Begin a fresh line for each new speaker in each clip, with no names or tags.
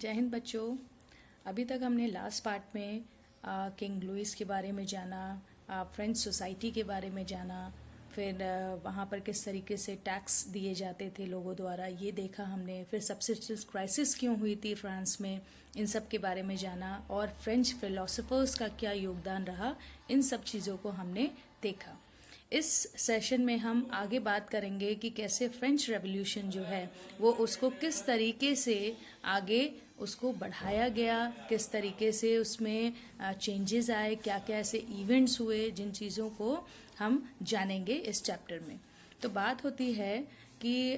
जय हिंद बच्चों। अभी तक हमने लास्ट पार्ट में किंग लुइस के बारे में जाना, फ्रेंच सोसाइटी के बारे में जाना, फिर वहाँ पर किस तरीके से टैक्स दिए जाते थे लोगों द्वारा, ये देखा हमने। फिर सबसिस्टेंस क्राइसिस क्यों हुई थी फ्रांस में, इन सब के बारे में जाना, और फ्रेंच फिलोसोफर्स का क्या योगदान रहा, इन सब चीज़ों को हमने देखा। इस सेशन में हम आगे बात करेंगे कि कैसे फ्रेंच रेवोल्यूशन जो है वो उसको किस तरीके से आगे उसको बढ़ाया गया, किस तरीके से उसमें चेंजेस आए, क्या क्या ऐसे इवेंट्स हुए, जिन चीज़ों को हम जानेंगे इस चैप्टर में। तो बात होती है कि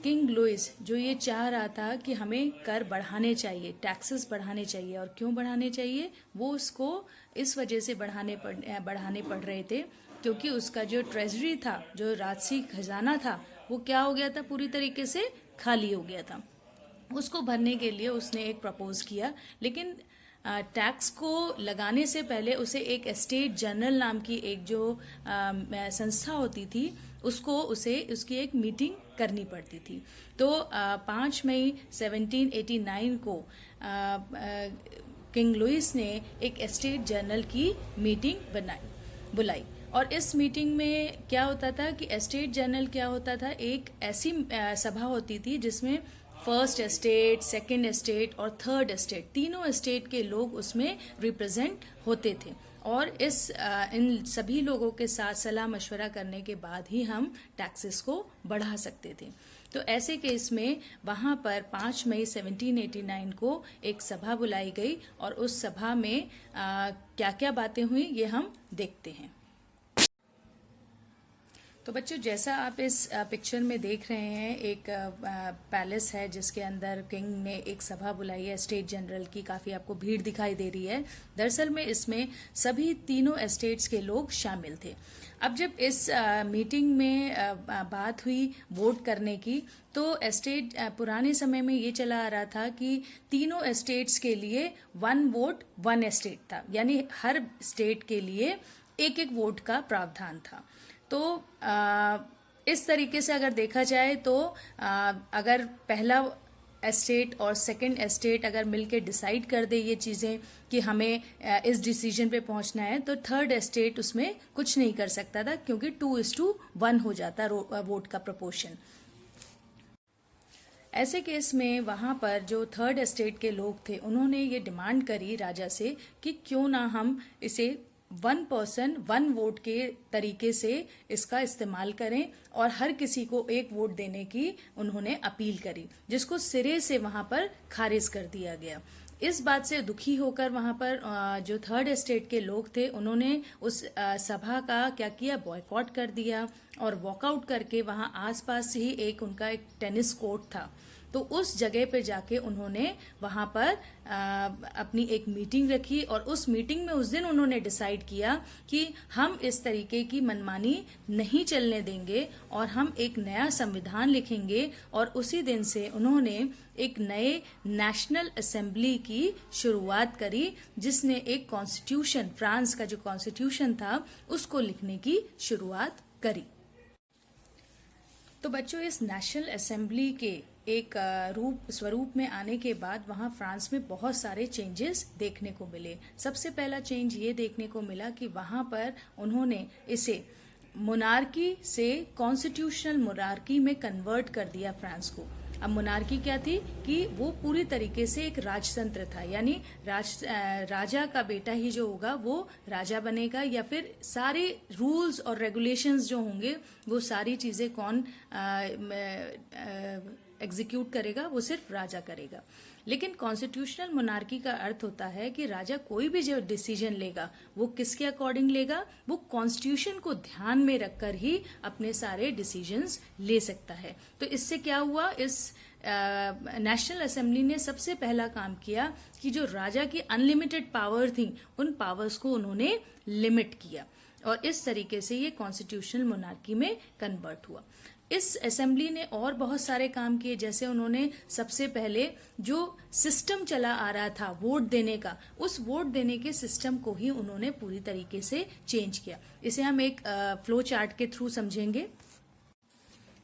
किंग लुइस जो ये चाह रहा था कि हमें कर बढ़ाने चाहिए, टैक्सेस बढ़ाने चाहिए, और क्यों बढ़ाने चाहिए, वो उसको इस वजह से बढ़ाने पड़ रहे थे क्योंकि उसका जो ट्रेजरी था, जो राजसी खजाना था, वो क्या हो गया था, पूरी तरीके से खाली हो गया था। उसको भरने के लिए उसने एक प्रपोज किया, लेकिन टैक्स को लगाने से पहले उसे एक एस्टेट जनरल नाम की एक जो संस्था होती थी उसे उसकी एक मीटिंग करनी पड़ती थी। तो 5 मई 1789 को किंग लुइस ने एक एस्टेट जनरल की मीटिंग बुलाई। और इस मीटिंग में क्या होता था कि एस्टेट जनरल क्या होता था, एक ऐसी सभा होती थी जिसमें फर्स्ट एस्टेट, सेकंड एस्टेट और थर्ड एस्टेट, तीनों एस्टेट के लोग उसमें रिप्रेजेंट होते थे। और इन सभी लोगों के साथ सलाह मशवरा करने के बाद ही हम टैक्सेस को बढ़ा सकते थे। तो ऐसे केस में वहाँ पर 5 मई 1789 को एक सभा बुलाई गई, और उस सभा में क्या क्या बातें हुई ये हम देखते हैं। तो बच्चों, जैसा आप इस पिक्चर में देख रहे हैं, एक पैलेस है जिसके अंदर किंग ने एक सभा बुलाई है स्टेट जनरल की। काफ़ी आपको भीड़ दिखाई दे रही है। दरअसल में इसमें सभी तीनों एस्टेट्स के लोग शामिल थे। अब जब इस मीटिंग में बात हुई वोट करने की, तो एस्टेट पुराने समय में ये चला आ रहा था कि तीनों एस्टेट्स के लिए 1 वोट 1 एस्टेट था, यानी हर स्टेट के लिए एक एक वोट का प्रावधान था। तो इस तरीके से अगर देखा जाए तो अगर पहला एस्टेट और सेकंड एस्टेट अगर मिलके डिसाइड कर दे ये चीज़ें कि हमें इस डिसीजन पे पहुंचना है, तो थर्ड एस्टेट उसमें कुछ नहीं कर सकता था, क्योंकि 2:1 हो जाता वोट का प्रोपोर्शन। ऐसे केस में वहां पर जो थर्ड एस्टेट के लोग थे, उन्होंने ये डिमांड करी राजा से कि क्यों ना हम इसे 1 पर्सन 1 वोट के तरीके से इसका इस्तेमाल करें, और हर किसी को एक वोट देने की उन्होंने अपील करी, जिसको सिरे से वहां पर खारिज कर दिया गया। इस बात से दुखी होकर वहां पर जो थर्ड एस्टेट के लोग थे, उन्होंने उस सभा का क्या किया, बॉयकॉट कर दिया, और वॉकआउट करके वहां आसपास ही एक उनका एक टेनिस कोर्ट था, तो उस जगह पे जाके उन्होंने वहां पर अपनी एक मीटिंग रखी। और उस मीटिंग में उस दिन उन्होंने डिसाइड किया कि हम इस तरीके की मनमानी नहीं चलने देंगे, और हम एक नया संविधान लिखेंगे। और उसी दिन से उन्होंने एक नए नेशनल असेंबली की शुरुआत करी, जिसने एक कॉन्स्टिट्यूशन, फ्रांस का जो कॉन्स्टिट्यूशन था, उसको लिखने की शुरुआत करी। तो बच्चों, इस नेशनल असेंबली के एक स्वरूप में आने के बाद वहां फ्रांस में बहुत सारे चेंजेस देखने को मिले। सबसे पहला चेंज ये देखने को मिला कि वहां पर उन्होंने इसे मोनार्की से कॉन्स्टिट्यूशनल मोनार्की में कन्वर्ट कर दिया फ्रांस को। अब मोनार्की क्या थी कि वो पूरी तरीके से एक राजतंत्र था, यानी राजा का बेटा ही जो होगा वो राजा बनेगा, या फिर सारे रूल्स और रेगुलेशंस जो होंगे वो सारी चीजें कौन एग्जीक्यूट करेगा, वो सिर्फ राजा करेगा। लेकिन कॉन्स्टिट्यूशनल मोनार्की का अर्थ होता है कि राजा कोई भी जो डिसीजन लेगा वो किसके अकॉर्डिंग लेगा, वो कॉन्स्टिट्यूशन को ध्यान में रखकर ही अपने सारे डिसीजंस ले सकता है। तो इससे क्या हुआ, इस नेशनल असेंबली ने सबसे पहला काम किया कि जो राजा की अनलिमिटेड पावर थी, उन पावर्स को उन्होंने लिमिट किया, और इस तरीके से ये कॉन्स्टिट्यूशनल मोनार्की में कन्वर्ट हुआ। इस असेंबली ने और बहुत सारे काम किए, जैसे उन्होंने सबसे पहले जो सिस्टम चला आ रहा था वोट देने का, उस वोट देने के सिस्टम को ही उन्होंने पूरी तरीके से चेंज किया। इसे हम एक फ्लो चार्ट के थ्रू समझेंगे।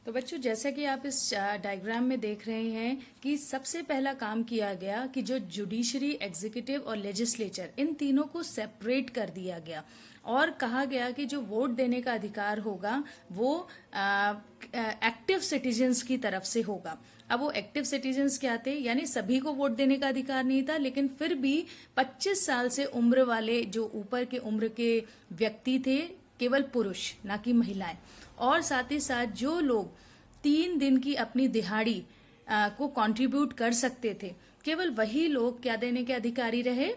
तो बच्चों, जैसा कि आप इस डायग्राम में देख रहे हैं कि सबसे पहला काम किया गया कि जो जुडिशरी, एग्जीक्यूटिव और लेजिस्लेचर, इन तीनों को सेपरेट कर दिया गया और कहा गया कि जो वोट देने का अधिकार होगा वो एक्टिव सिटीजन्स की तरफ से होगा। अब वो एक्टिव सिटीजन्स क्या थे, यानी सभी को वोट देने का अधिकार नहीं था, लेकिन फिर भी 25 साल से उम्र वाले जो ऊपर के उम्र के व्यक्ति थे, केवल पुरुष ना कि महिलाएं, और साथ ही साथ जो लोग 3 दिन की अपनी दिहाड़ी को कंट्रीब्यूट कर सकते थे, केवल वही लोग क्या देने के अधिकारी रहे,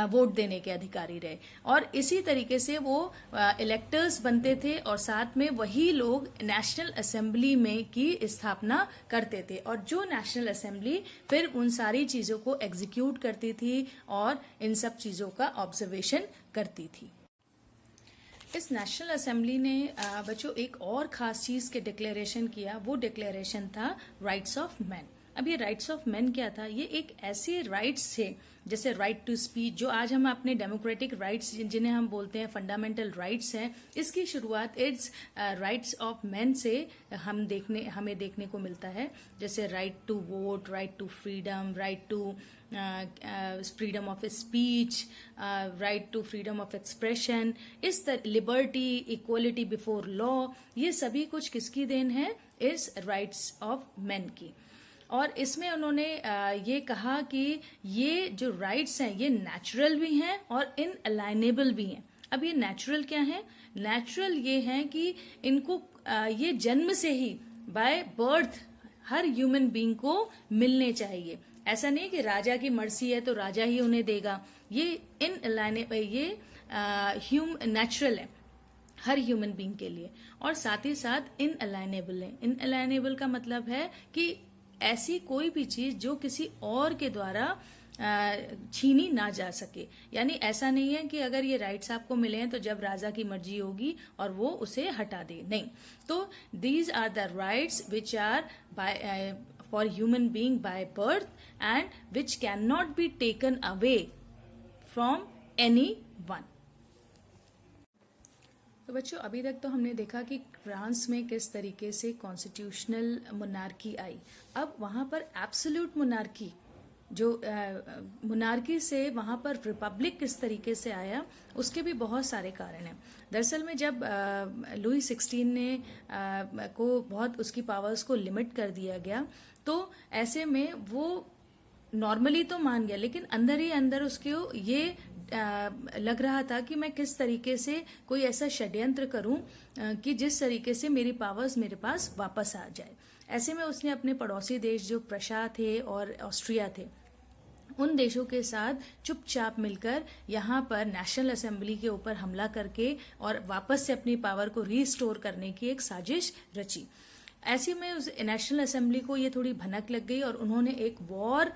वोट देने के अधिकारी रहे। और इसी तरीके से वो इलेक्टर्स बनते थे और साथ में वही लोग नेशनल असेंबली में की स्थापना करते थे, और जो नेशनल असेंबली फिर उन सारी चीजों को एग्जीक्यूट करती थी और इन सब चीजों का ऑब्जर्वेशन करती थी। इस नेशनल असेंबली ने बच्चों एक और खास चीज के डिक्लेरेशन किया, वो डिक्लेरेशन था राइट्स ऑफ मैन। अब ये राइट्स ऑफ मैन क्या था, ये एक ऐसे राइट्स थे जैसे राइट टू स्पीच, जो आज हम अपने डेमोक्रेटिक राइट्स जिन्हें हम बोलते हैं फंडामेंटल राइट्स हैं, इसकी शुरुआत इट्स राइट्स ऑफ मैन से हमें देखने को मिलता है। जैसे right to vote, right to freedom, right to freedom of speech, right to freedom of expression, इस तरह लिबर्टी, इक्वलिटी बिफोर लॉ, ये सभी कुछ किसकी देन है, इस राइट्स ऑफ मैन की। और इसमें उन्होंने ये कहा कि ये जो राइट्स हैं ये नेचुरल भी हैं और इनअलाइनेबल भी हैं। अब ये नेचुरल क्या है, नेचुरल ये हैं कि इनको ये जन्म से ही बाय बर्थ हर ह्यूमन बीइंग को मिलने चाहिए। ऐसा नहीं कि राजा की मर्जी है तो राजा ही उन्हें देगा, ये ये नेचुरल है हर ह्यूमन बीइंग के लिए। और साथ ही साथ इनअलाइनेबल है। इनअलाइनेबल का मतलब है कि ऐसी कोई भी चीज जो किसी और के द्वारा छीनी ना जा सके। यानी ऐसा नहीं है कि अगर ये राइट्स आपको मिले हैं तो जब राजा की मर्जी होगी और वो उसे हटा दे, नहीं। तो these are the rights which are by for human being by birth and which can not be taken away from any one. तो बच्चों, अभी तक तो हमने देखा कि फ्रांस में किस तरीके से कॉन्स्टिट्यूशनल मोनार्की आई। अब वहां पर एब्सोल्यूट मोनार्की, जो मोनार्की से वहां पर रिपब्लिक किस तरीके से आया, उसके भी बहुत सारे कारण हैं। दरअसल में जब लुई 16 ने को बहुत उसकी पावर्स को लिमिट कर दिया गया, तो ऐसे में वो नॉर्मली तो मान गया, लेकिन अंदर ही अंदर उसके ये लग रहा था कि मैं किस तरीके से कोई ऐसा षड्यंत्र करूं कि जिस तरीके से मेरी पावर्स मेरे पास वापस आ जाए। ऐसे में उसने अपने पड़ोसी देश जो प्रशा थे और ऑस्ट्रिया थे, उन देशों के साथ चुपचाप मिलकर यहाँ पर नेशनल असेंबली के ऊपर हमला करके और वापस से अपनी पावर को रीस्टोर करने की एक साजिश रची। ऐसे में उस नेशनल असेंबली को ये थोड़ी भनक लग गई और उन्होंने एक वॉर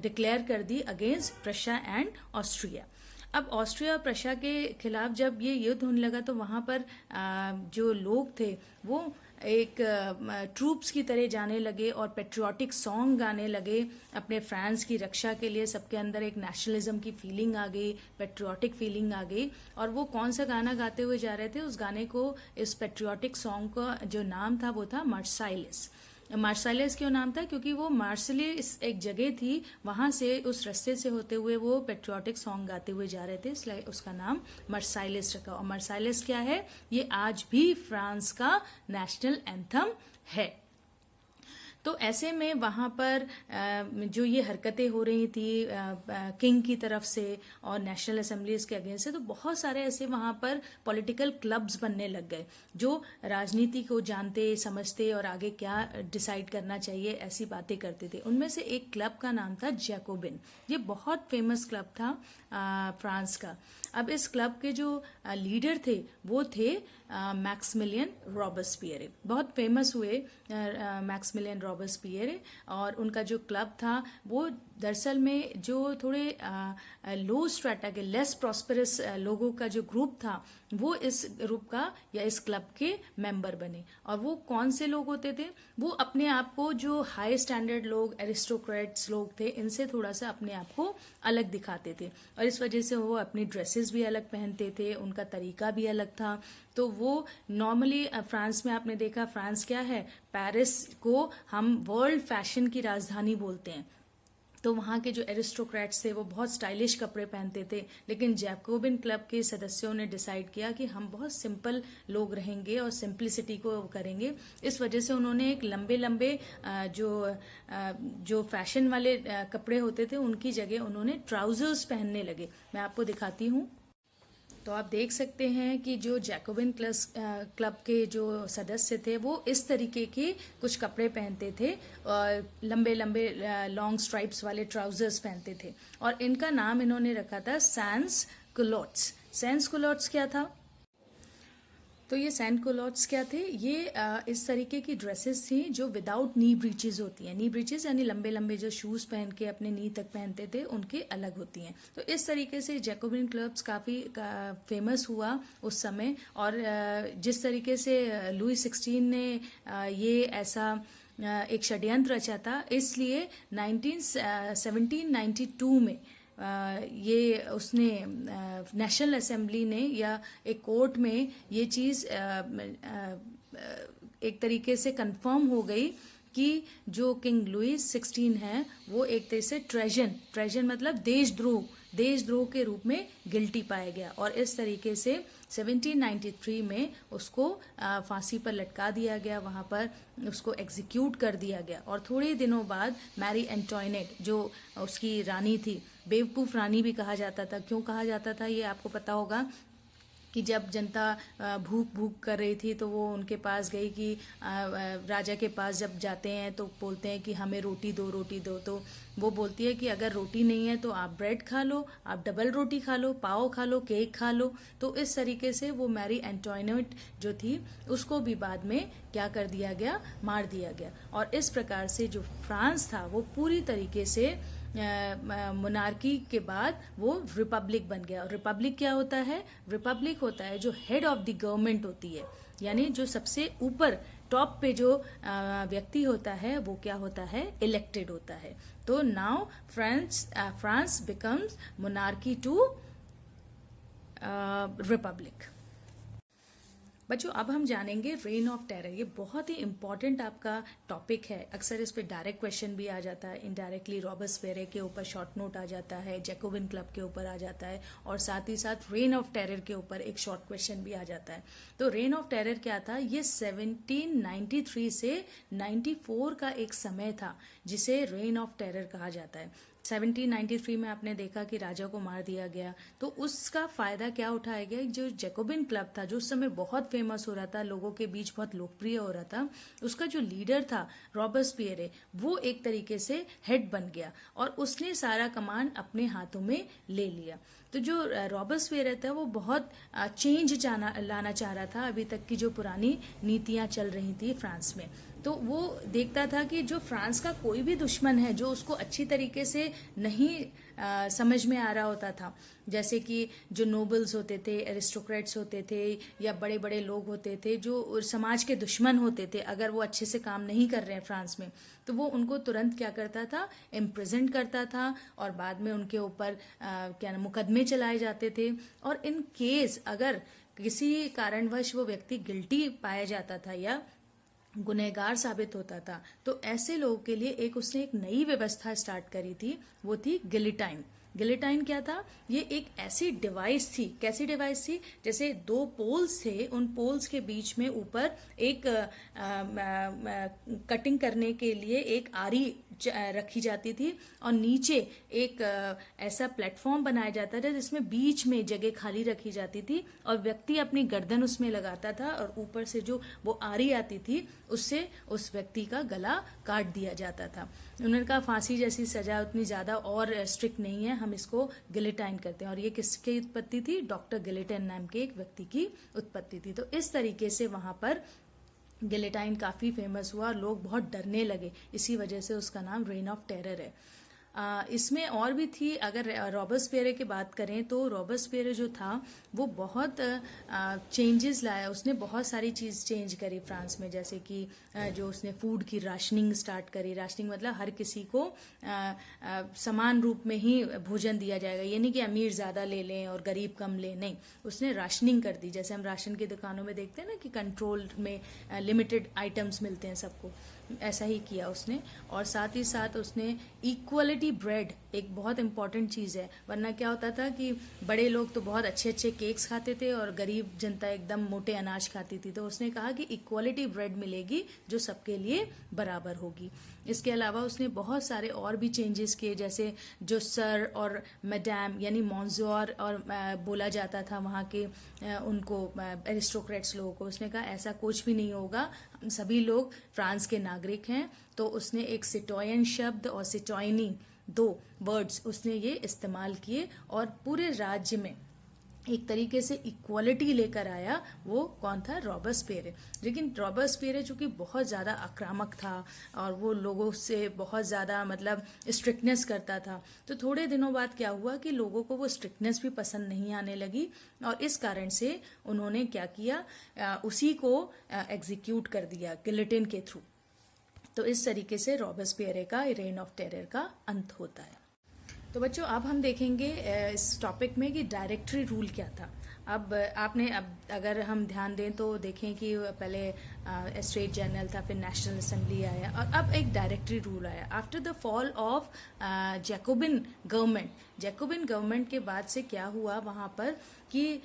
डिक्लेयर कर दी अगेंस्ट प्रशा एंड ऑस्ट्रिया। अब ऑस्ट्रिया और प्रशा के खिलाफ जब ये युद्ध होने लगा तो वहां पर जो लोग थे वो एक ट्रूप्स की तरह जाने लगे और पेट्रियोटिक सॉन्ग गाने लगे अपने फ्रांस की रक्षा के लिए। सबके अंदर एक नेशनलिज्म की फीलिंग आ गई, पेट्रियोटिक फीलिंग आ गई। और वो कौन सा गाना गाते हुए जा रहे थे, उस गाने को, इस पेट्रियोटिक सॉन्ग का जो नाम था वो था मार्साइलेस। मार्साइलेस क्यों नाम था, क्योंकि वो मार्सलिस एक जगह थी, वहां से उस रास्ते से होते हुए वो पेट्रियोटिक सॉन्ग गाते हुए जा रहे थे, इसलिए उसका नाम मार्साइलेस रखा। और मार्साइलेस क्या है, ये आज भी फ्रांस का नेशनल एंथम है। तो ऐसे में वहां पर जो ये हरकतें हो रही थी किंग की तरफ से और नेशनल असेंबलीज के अगेंस्ट से, तो बहुत सारे ऐसे वहां पर पॉलिटिकल क्लब्स बनने लग गए जो राजनीति को जानते समझते और आगे क्या डिसाइड करना चाहिए ऐसी बातें करते थे। उनमें से एक क्लब का नाम था जैकोबिन। ये बहुत फेमस क्लब था फ्रांस का। अब इस क्लब के जो लीडर थे वो थे मैक्सिमिलियन रॉबेस्पियरे। बहुत फेमस हुए मैक्सिमिलियन रॉबेस्पियरे, और उनका जो क्लब था वो दरअसल में जो थोड़े लो स्ट्रेटा के, लेस प्रॉस्पेरस लोगों का जो ग्रुप था, वो इस ग्रुप का या इस क्लब के मेंबर बने। और वो कौन से लोग होते थे, वो अपने आप को, जो हाई स्टैंडर्ड लोग, एरिस्टोक्रेट्स लोग थे, इनसे थोड़ा सा अपने आप को अलग दिखाते थे। और इस वजह से वो अपनी ड्रेसेस भी अलग पहनते थे, उनका तरीका भी अलग था। तो वो नॉर्मली फ्रांस में आपने देखा, फ्रांस क्या है, पेरिस को हम वर्ल्ड फैशन की राजधानी बोलते हैं। तो वहाँ के जो एरिस्टोक्रेट्स थे वो बहुत स्टाइलिश कपड़े पहनते थे, लेकिन जैकोबिन क्लब के सदस्यों ने डिसाइड किया कि हम बहुत सिंपल लोग रहेंगे और सिंप्लिसिटी को करेंगे। इस वजह से उन्होंने एक लंबे लंबे जो फैशन वाले कपड़े होते थे उनकी जगह उन्होंने ट्राउजर्स पहनने लगे। मैं आपको दिखाती हूँ। तो आप देख सकते हैं कि जो जैकोबिन क्लब के जो सदस्य थे वो इस तरीके के कुछ कपड़े पहनते थे और लंबे लंबे लॉन्ग स्ट्राइप्स वाले ट्राउजर्स पहनते थे, और इनका नाम इन्होंने रखा था सैंस कुलोट्स। सैंस कुलोट्स क्या था? तो ये सैंड कुलोट्स क्या थे? ये इस तरीके की ड्रेसेस थी जो विदाउट नी ब्रीचेस होती हैं। नी ब्रीचेस यानी लंबे लंबे जो शूज पहन के अपने नी तक पहनते थे, उनके अलग होती हैं। तो इस तरीके से जैकोबिन क्लब्स काफी फेमस हुआ उस समय, और जिस तरीके से लुई 16 ने ये ऐसा एक षड्यंत्र रचा था, इसलिए 1792 में ये उसने नेशनल असेंबली ने या एक कोर्ट में ये चीज एक तरीके से कंफर्म हो गई कि जो किंग लुई 16 है वो एक तरह से ट्रेजन मतलब देशद्रोह के रूप में गिल्टी पाया गया, और इस तरीके से 1793 में उसको फांसी पर लटका दिया गया, वहां पर उसको एग्जीक्यूट कर दिया गया। और थोड़े दिनों बाद मैरी एंटोइनेट, जो उसकी रानी थी, बेवकूफ रानी भी कहा जाता था। क्यों कहा जाता था ये आपको पता होगा कि जब जनता भूख कर रही थी तो वो उनके पास गई कि राजा के पास जब जाते हैं तो बोलते हैं कि हमें रोटी दो। तो वो बोलती है कि अगर रोटी नहीं है तो आप ब्रेड खा लो, आप डबल रोटी खा लो, पाव खा लो, केक खा लो। तो इस तरीके से वो मैरी एंटोइनेट जो थी उसको भी बाद में क्या कर दिया गया, मार दिया गया। और इस प्रकार से जो फ्रांस था वो पूरी तरीके से मोनार्की के बाद वो रिपब्लिक बन गया। और रिपब्लिक क्या होता है? रिपब्लिक होता है जो हेड ऑफ द गवर्नमेंट होती है, यानी जो सबसे ऊपर टॉप पे जो व्यक्ति होता है वो क्या होता है? इलेक्टेड होता है। तो now France becomes monarchy to republic. बच्चों अब हम जानेंगे रेन ऑफ टेरर। ये बहुत ही इंपॉर्टेंट आपका टॉपिक है। अक्सर इस पे डायरेक्ट क्वेश्चन भी आ जाता है, इनडायरेक्टली रॉबर्सपियर के ऊपर शॉर्ट नोट आ जाता है, जैकोबिन क्लब के ऊपर आ जाता है, और साथ ही साथ रेन ऑफ टेरर के ऊपर एक शॉर्ट क्वेश्चन भी आ जाता है। तो रेन ऑफ टेरर क्या था? ये 1793 से 94 का एक समय था जिसे रेन ऑफ टेरर कहा जाता है। 1793 में आपने देखा कि राजा को मार दिया गया, तो उसका फायदा क्या उठाया गया? जो जैकोबिन क्लब था जो उस समय बहुत फेमस हो रहा था, लोगों के बीच बहुत लोकप्रिय हो रहा था, उसका जो लीडर था रॉबर्सपियर, वो एक तरीके से हेड बन गया और उसने सारा कमान अपने हाथों में ले लिया। तो जो रॉबर्सपियर था वो बहुत चेंज लाना चाह रहा था अभी तक की जो पुरानी नीतियां चल रही थी फ्रांस में। तो वो देखता था कि जो फ्रांस का कोई भी दुश्मन है जो उसको अच्छी तरीके से नहीं समझ में आ रहा होता था, जैसे कि जो नोबल्स होते थे, एरिस्टोक्रेट्स होते थे, या बड़े बड़े लोग होते थे जो समाज के दुश्मन होते थे, अगर वो अच्छे से काम नहीं कर रहे हैं फ्रांस में, तो वो उनको तुरंत क्या करता था? इम्प्रिजन करता था, और बाद में उनके ऊपर क्या मुकदमे चलाए जाते थे। और इन केस अगर किसी कारणवश वो व्यक्ति गिल्टी पाया जाता था या गुनहगार साबित होता था, तो ऐसे लोगों के लिए उसने एक नई व्यवस्था स्टार्ट करी थी, वो थी गिलिटाइन। गिलिटाइन क्या था? ये एक ऐसी डिवाइस थी। कैसी डिवाइस थी? जैसे दो पोल्स थे, उन पोल्स के बीच में ऊपर एक कटिंग करने के लिए एक आरी रखी जाती थी, और नीचे एक ऐसा प्लेटफॉर्म बनाया जाता था जिसमें बीच में जगह खाली रखी जाती थी, और व्यक्ति अपनी गर्दन उसमें लगाता था, और ऊपर से जो वो आरी आती थी उससे उस व्यक्ति का गला काट दिया जाता था। उन्होंने कहा फांसी जैसी सजा उतनी ज्यादा और स्ट्रिक्ट नहीं है, हम इसको गिलिटाइन करते हैं। और ये किसकी उत्पत्ति थी? डॉक्टर गिलिटाइन नाम के एक व्यक्ति की उत्पत्ति थी। तो इस तरीके से वहां पर गिलिटाइन काफी फेमस हुआ और लोग बहुत डरने लगे, इसी वजह से उसका नाम रेन ऑफ टेरर है। इसमें और भी थी। अगर रॉबर्सपियर की बात करें तो रॉबर्सपियर जो था वो बहुत चेंजेस लाया, उसने बहुत सारी चीज़ चेंज करी फ्रांस में, जैसे कि जो उसने फूड की राशनिंग स्टार्ट करी। राशनिंग मतलब हर किसी को समान रूप में ही भोजन दिया जाएगा, ये नहीं कि अमीर ज़्यादा ले लें और गरीब कम लें, नहीं, उसने राशनिंग कर दी। जैसे हम राशन की दुकानों में देखते हैं ना कि कंट्रोल में लिमिटेड आइटम्स मिलते हैं सबको, ऐसा ही किया उसने। और साथ ही साथ उसने इक्वलिटी ब्रेड, एक बहुत इंपॉर्टेंट चीज़ है, वरना क्या होता था कि बड़े लोग तो बहुत अच्छे अच्छे केक्स खाते थे और गरीब जनता एकदम मोटे अनाज खाती थी। तो उसने कहा कि इक्वलिटी ब्रेड मिलेगी जो सबके लिए बराबर होगी। इसके अलावा उसने बहुत सारे और भी चेंजेस किए, जैसे जो सर और मैडम यानी मॉन्जोर और बोला जाता था वहाँ के उनको एरिस्टोक्रेट्स लोगों को, उसने कहा ऐसा कुछ भी नहीं होगा, हम सभी लोग फ्रांस के नागरिक हैं। तो उसने एक सिटोयन शब्द और सिटोयनी, 2 वर्ड्स उसने ये इस्तेमाल किए और पूरे राज्य में एक तरीके से इक्वालिटी लेकर आया। वो कौन था? रॉबर्सपियर। लेकिन रॉबर्सपियर चूंकि बहुत ज़्यादा आक्रामक था और वो लोगों से बहुत ज़्यादा मतलब स्ट्रिक्टनेस करता था, तो थोड़े दिनों बाद क्या हुआ कि लोगों को वो स्ट्रिक्टनेस भी पसंद नहीं आने लगी और इस कारण से उन्होंने क्या किया, उसी को एग्जीक्यूट कर दिया गिलोटिन के थ्रू। तो इस तरीके से रॉबर्सपियर का रेन ऑफ टेरर का अंत होता है। तो बच्चों अब हम देखेंगे इस टॉपिक में कि डायरेक्टरी रूल क्या था। अब अगर हम ध्यान दें तो देखें कि पहले स्टेट जनरल था, फिर नेशनल असेंबली आया और अब एक डायरेक्टरी रूल आया। After the fall of Jacobian government के बाद से क्या हुआ वहाँ पर कि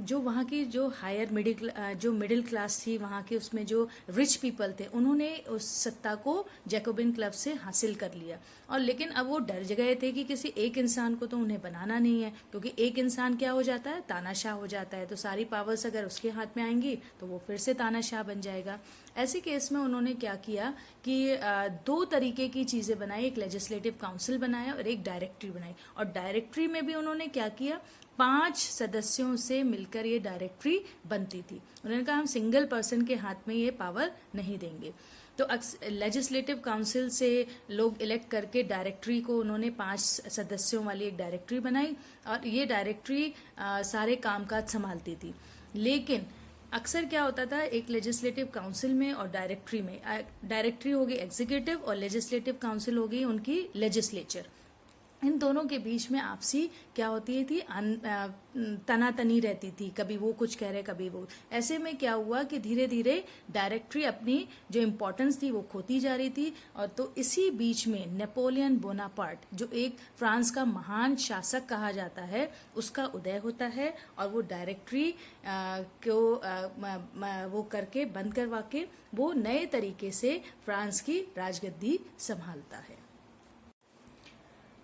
जो वहाँ की जो मिडिल क्लास थी वहाँ के, उसमें जो रिच पीपल थे, उन्होंने उस सत्ता को जैकोबिन क्लब से हासिल कर लिया। और लेकिन अब वो डर गए थे कि किसी एक इंसान को तो उन्हें बनाना नहीं है, क्योंकि एक इंसान क्या हो जाता है, तानाशाह हो जाता है। तो सारी पावर्स अगर उसके हाथ में आएंगी तो वो फिर से तानाशाह बन जाएगा। ऐसे केस में उन्होंने क्या किया कि 2 तरीके की चीजें बनाई, एक लेजिस्लेटिव काउंसिल बनाया और एक डायरेक्टरी बनाई। और डायरेक्टरी में भी उन्होंने क्या किया, 5 सदस्यों से मिलकर ये डायरेक्टरी बनती थी। उन्होंने कहा हम सिंगल पर्सन के हाथ में ये पावर नहीं देंगे। तो लेजिस्लेटिव काउंसिल से लोग इलेक्ट करके डायरेक्टरी को उन्होंने 5 सदस्यों वाली एक डायरेक्टरी बनाई और ये डायरेक्टरी सारे कामकाज संभालती थी। लेकिन अक्सर क्या होता था, एक लेजिस्लेटिव काउंसिल में और डायरेक्टरी में, डायरेक्टरी हो गई एग्जीक्यूटिव और लेजिस्लेटिव काउंसिल हो गई उनकी लेजिस्लेचर, इन दोनों के बीच में आपसी क्या होती थी, तनातनी रहती थी, कभी वो कुछ कह रहे कभी वो। ऐसे में क्या हुआ कि धीरे धीरे डायरेक्टरी अपनी जो इम्पोर्टेंस थी वो खोती जा रही थी। और तो इसी बीच में नेपोलियन बोनापार्ट, जो एक फ्रांस का महान शासक कहा जाता है, उसका उदय होता है और वो डायरेक्टरी को वो करके बंद करवा के वो नए तरीके से फ्रांस की राजगद्दी संभालता है।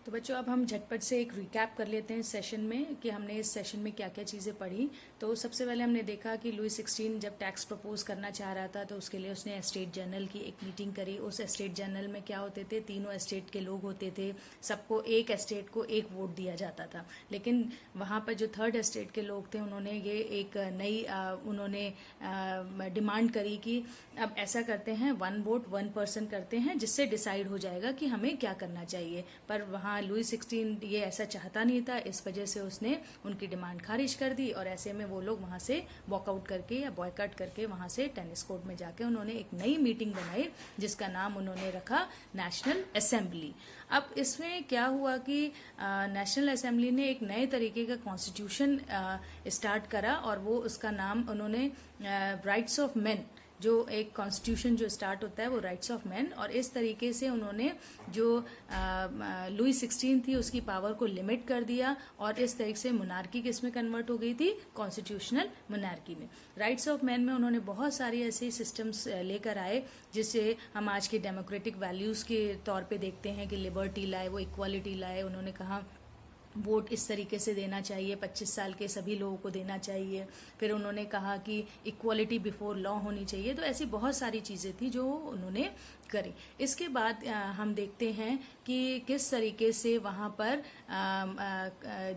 तो बच्चों अब हम झटपट से एक रिकैप कर लेते हैं इस सेशन में कि हमने इस सेशन में क्या क्या चीज़ें पढ़ी। तो सबसे पहले हमने देखा कि लुई 16 जब टैक्स प्रपोज करना चाह रहा था तो उसके लिए उसने एस्टेट जनरल की एक मीटिंग करी। उस एस्टेट जनरल में क्या होते थे, तीनों एस्टेट के लोग होते थे, सबको एक एस्टेट को एक वोट दिया जाता था। लेकिन वहाँ पर जो थर्ड एस्टेट के लोग थे उन्होंने ये एक नई उन्होंने डिमांड करी कि अब ऐसा करते हैं, 1 वोट 1 पर्सन करते हैं, जिससे डिसाइड हो जाएगा कि हमें क्या करना चाहिए। पर वहाँ लुई 16 ये ऐसा चाहता नहीं था, इस वजह से उसने उनकी डिमांड खारिज कर दी और ऐसे में वो लोग वहाँ से वॉकआउट करके या बॉयकॉट करके वहाँ से टेनिस कोर्ट में जाके उन्होंने एक नई मीटिंग बनाई जिसका नाम उन्होंने रखा नेशनल असेंबली। अब इसमें क्या हुआ कि नेशनल असेंबली ने एक नए तरीके का कॉन्स्टिट्यूशन स्टार्ट करा और वो उसका नाम उन्होंने राइट्स ऑफ मैन, जो एक कॉन्स्टिट्यूशन जो स्टार्ट होता है वो राइट्स ऑफ मैन, और इस तरीके से उन्होंने जो लुई 16 थी उसकी पावर को लिमिट कर दिया और इस तरीके से मोनार्की किसमें कन्वर्ट हो गई थी, कॉन्स्टिट्यूशनल मोनार्की में। राइट्स ऑफ मैन में उन्होंने बहुत सारी ऐसे सिस्टम्स लेकर आए जिससे हम आज के डेमोक्रेटिक वैल्यूज के तौर पे देखते हैं कि लिबर्टी लाए, वो इक्वालिटी लाए। उन्होंने कहा वोट इस तरीके से देना चाहिए, 25 साल के सभी लोगों को देना चाहिए। फिर उन्होंने कहा कि इक्वालिटी बिफोर लॉ होनी चाहिए। तो ऐसी बहुत सारी चीज़ें थी जो उन्होंने करें। इसके बाद हम देखते हैं कि किस तरीके से वहाँ पर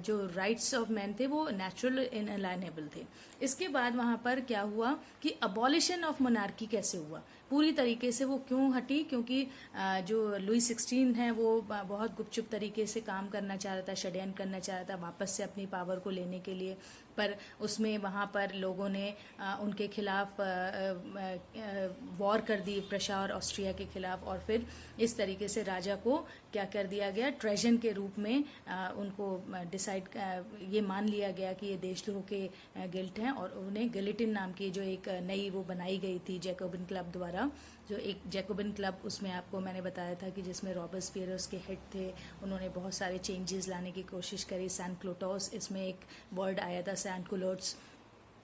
जो राइट्स ऑफ मैन थे वो नेचुरल इनअलाइनेबल थे। इसके बाद वहाँ पर क्या हुआ कि अबॉलिशन ऑफ मोनार्की कैसे हुआ, पूरी तरीके से वो क्यों हटी, क्योंकि जो लुई 16 है वो बहुत गुपचुप तरीके से काम करना चाह रहा था, षड्यंत्र करना चाह रहा था वापस से अपनी पावर को लेने के लिए, पर उसमें वहाँ पर लोगों ने उनके खिलाफ वॉर कर दी, प्रशा और ऑस्ट्रिया के खिलाफ, और फिर इस तरीके से राजा को क्या कर दिया गया, ट्रेजन के रूप में उनको डिसाइड ये मान लिया गया कि ये देशद्रोह के गिल्ट हैं, और उन्हें गिलिटिन नाम की जो एक नई वो बनाई गई थी जैकोबिन क्लब द्वारा, जो एक जैकोबिन क्लब, उसमें आपको मैंने बताया था कि जिसमें रॉबर्सपियर उसके हेड थे, उन्होंने बहुत सारे चेंजेस लाने की कोशिश करी। सैन क्लोटोस, इसमें एक वर्ड आया था सैन क्लोट्स,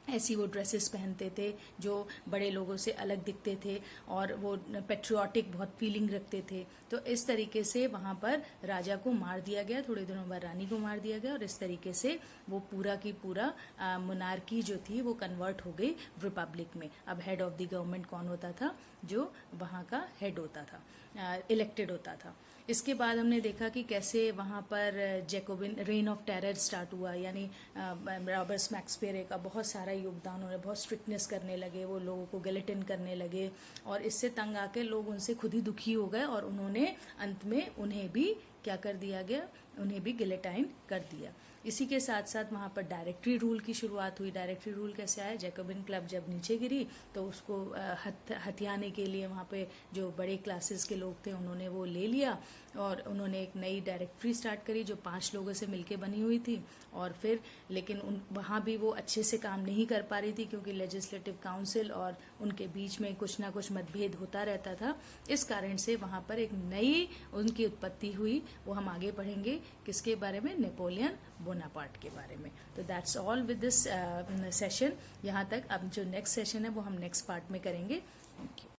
ऐसी वो ड्रेसेस पहनते थे जो बड़े लोगों से अलग दिखते थे और वो पेट्रियाटिक बहुत फीलिंग रखते थे। तो इस तरीके से वहाँ पर राजा को मार दिया गया, थोड़े दिनों बाद रानी को मार दिया गया, और इस तरीके से वो पूरा की पूरा मोनार्की जो थी वो कन्वर्ट हो गई रिपब्लिक में। अब हेड ऑफ द गवर्नमेंट कौन होता था, जो वहाँ का हेड होता था, इलेक्टेड होता था। इसके बाद हमने देखा कि कैसे वहाँ पर Jacobian rain of terror start हुआ, यानी रॉबर्ट मैक्सपियर का बहुत सारा योगदान, उन्होंने बहुत स्ट्रिक्टनेस करने लगे, वो लोगों को गिलेटिन करने लगे, और इससे तंग आके लोग उनसे खुद ही दुखी हो गए, और उन्होंने अंत में उन्हें भी क्या कर दिया गया, उन्हें भी गिलेटाइन कर दिया। इसी के साथ साथ वहाँ पर डायरेक्टरी रूल की शुरुआत हुई। डायरेक्टरी रूल कैसे आया, जैकोबिन क्लब जब नीचे गिरी तो उसको हथियाने के लिए वहाँ पे जो बड़े क्लासेस के लोग थे उन्होंने वो ले लिया, और उन्होंने एक नई डायरेक्टरी स्टार्ट करी जो 5 लोगों से मिलके बनी हुई थी। और फिर लेकिन वहाँ भी वो अच्छे से काम नहीं कर पा रही थी, क्योंकि लेजिस्लेटिव काउंसिल और उनके बीच में कुछ ना कुछ मतभेद होता रहता था। इस कारण से वहाँ पर एक नई उनकी उत्पत्ति हुई, वो हम आगे पढ़ेंगे किसके बारे में, नेपोलियन बोनापार्ट के बारे में। तो that's all with this session. यहाँ तक अब जो नेक्स्ट सेशन है वो हम नेक्स्ट पार्ट में करेंगे। Thank you.